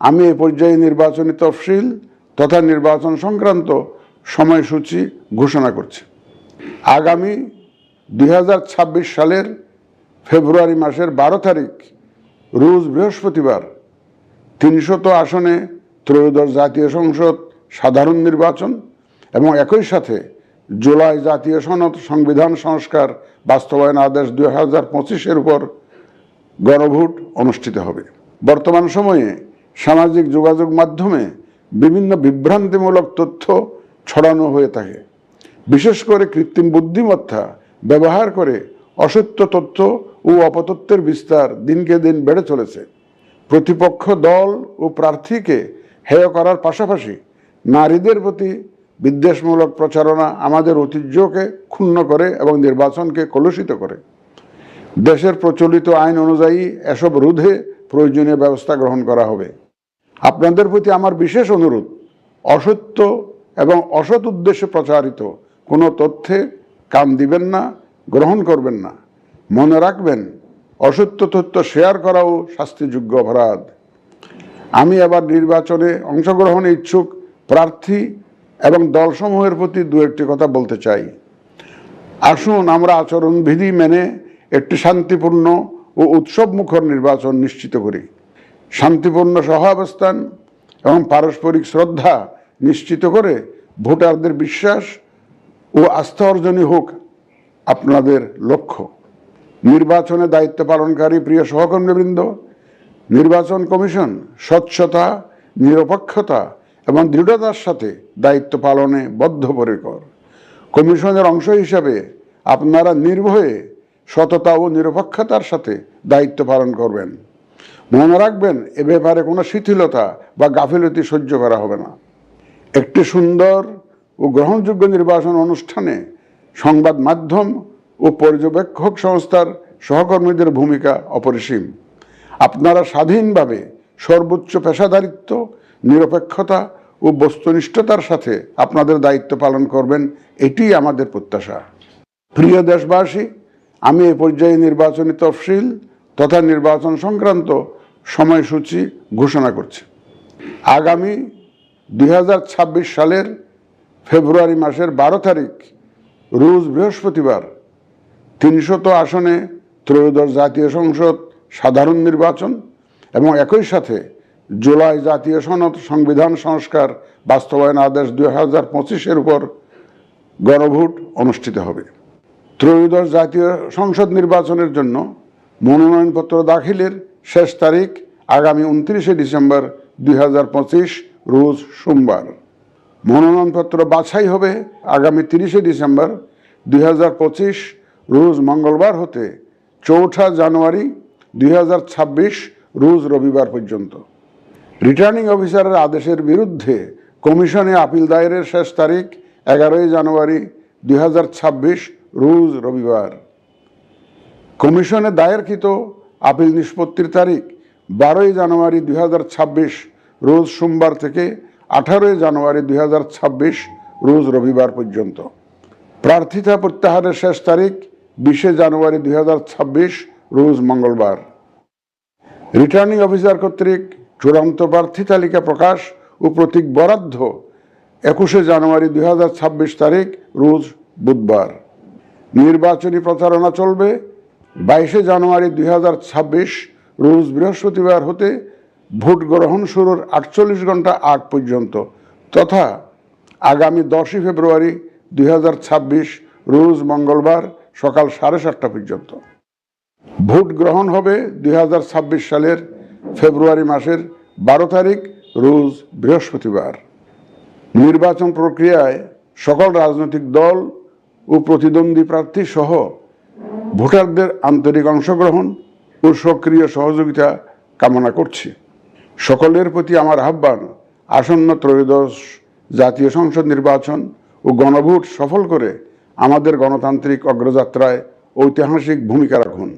আমি এ পর্যায়ে নির্বাচনী তফসিল তথা নির্বাচন সংক্রান্ত সময়সূচি ঘোষণা করছি। আগামী 2026 সালের ফেব্রুয়ারি মাসের 12 তারিখ রোজ বৃহস্পতিবার 300 আসনে ত্রয়োদশ জাতীয় সংসদ সাধারণ নির্বাচন এবং একই সাথে জুলাই জাতীয় সনদ সংবিধান সংস্কার বাস্তবায়ন আদেশ 2025-এর উপর গণভোট অনুষ্ঠিত হবে। বর্তমান সময়ে সামাজিক যোগাযোগ মাধ্যমে বিভিন্ন বিভ্রান্তিমূলক তথ্য ছড়ানো হয়ে থাকে। বিশেষ করে কৃত্রিম বুদ্ধিমত্তা ব্যবহার করে অসত্য তথ্য ও অপতথ্যের বিস্তার দিনকে দিন বেড়ে চলেছে। প্রতিপক্ষ দল ও প্রার্থীকে হেয় করার পাশাপাশি নারীদের প্রতি বিদ্বেষমূলক প্রচারণা আমাদের ঐতিহ্যকে ক্ষুণ্ণ করে এবং নির্বাচনকে কলুষিত করে। দেশের প্রচলিত আইন অনুযায়ী এসব রোধে প্রয়োজনীয় ব্যবস্থা গ্রহণ করা হবে। আপনাদের প্রতি আমার বিশেষ অনুরোধ, অসত্য এবং অসৎ উদ্দেশ্যে প্রচারিত কোনো তথ্যে কান দিবেন না, গ্রহণ করবেন না। মনে রাখবেন, অসত্য তথ্য শেয়ার করাও শাস্তিযোগ্য অপরাধ। আমি এবার নির্বাচনে অংশগ্রহণে ইচ্ছুক প্রার্থী এবং দলসমূহের প্রতি দু একটি কথা বলতে চাই। আসুন আমরা আচরণবিধি মেনে একটি শান্তিপূর্ণ ও উৎসবমুখর নির্বাচন নিশ্চিত করি। শান্তিপূর্ণ সহাবস্থান এবং পারস্পরিক শ্রদ্ধা নিশ্চিত করে ভোটারদের বিশ্বাস ও আস্থা অর্জনই হোক আপনাদের লক্ষ্য। নির্বাচনে দায়িত্ব পালনকারী প্রিয় সহকর্মীবৃন্দ, নির্বাচন কমিশন স্বচ্ছতা, নিরপেক্ষতা এবং দৃঢ়তার সাথে দায়িত্ব পালনে বদ্ধপরিকর। কমিশনের অংশ হিসাবে আপনারা নির্ভয়ে সততা ও নিরপেক্ষতার সাথে দায়িত্ব পালন করবেন। মনে রাখবেন, এ ব্যাপারে কোনো শিথিলতা বা গাফিলতি সহ্য করা হবে না। একটি সুন্দর ও গ্রহণযোগ্য নির্বাচন অনুষ্ঠানে সংবাদ মাধ্যম ও পর্যবেক্ষক সংস্থার সহকর্মীদের ভূমিকা অপরিসীম। আপনারা স্বাধীনভাবে সর্বোচ্চ পেশাদারিত্ব, নিরপেক্ষতা ও বস্তুনিষ্ঠতার সাথে আপনাদের দায়িত্ব পালন করবেন, এটি আমাদের প্রত্যাশা। প্রিয় দেশবাসী, আমি এ পর্যায়ে নির্বাচনী তফসিল তথা নির্বাচন সংক্রান্ত সময়সূচি ঘোষণা করছি। আগামী 2026 সালের ফেব্রুয়ারি মাসের 12 তারিখ রোজ বৃহস্পতিবার 300 আসনে ত্রয়োদশ জাতীয় সংসদ সাধারণ নির্বাচন এবং একই সাথে জুলাই জাতীয় সনদ সংবিধান সংস্কার বাস্তবায়ন আদেশ 2025-এর উপর গণভোট অনুষ্ঠিত হবে। ত্রয়োদশ জাতীয় সংসদ নির্বাচনের জন্য মনোনয়নপত্র দাখিলের শেষ তারিখ আগামী 29 ডিসেম্বর 2025 রোজ সোমবার। মনোনয়নপত্র বাছাই হবে আগামী 30 ডিসেম্বর 2025 রোজ মঙ্গলবার হতে 4 জানুয়ারি 2026 রোজ রবিবার পর্যন্ত। রিটার্নিং অফিসারের আদেশের বিরুদ্ধে কমিশনে আপিল দায়েরের শেষ তারিখ 11 জানুয়ারি 2026 রোজ রবিবার। কমিশনে দায়েরকৃত আপিল নিষ্পত্তির তারিখ 12 জানুয়ারি 2026 রোজ সোমবার থেকে 18 জানুয়ারি 2026 রোজ রবিবার পর্যন্ত। প্রার্থিতা প্রত্যাহারের শেষ তারিখ 20 জানুয়ারি 2026 রোজ মঙ্গলবার। রিটার্নিং অফিসার কর্তৃক চূড়ান্ত প্রার্থী তালিকা প্রকাশ ও প্রতীক বরাদ্দ 21 জানুয়ারি 2026 তারিখ রোজ বুধবার। নির্বাচনী প্রচারণা চলবে 22 জানুয়ারি 2026 রোজ বৃহস্পতিবার হতে ভোট গ্রহণ শুরুর 48 ঘন্টা আগ পর্যন্ত তথা আগামী 10 ফেব্রুয়ারি 2026 রোজ মঙ্গলবার সকাল 7:30 পর্যন্ত। ভোট গ্রহণ হবে 2026 সালের ফেব্রুয়ারি মাসের 12 তারিখ রোজ বৃহস্পতিবার। নির্বাচন প্রক্রিয়ায় সকল রাজনৈতিক দল ও প্রতিদ্বন্দ্বী প্রার্থী সহ ভোটারদের আন্তরিক অংশগ্রহণ ও সক্রিয় সহযোগিতা কামনা করছি। সকলের প্রতি আমার আহ্বান, আসন্ন ত্রয়োদশ জাতীয় সংসদ নির্বাচন ও গণভোট সফল করে আমাদের গণতান্ত্রিক অগ্রযাত্রায় ঐতিহাসিক ভূমিকা রাখুন।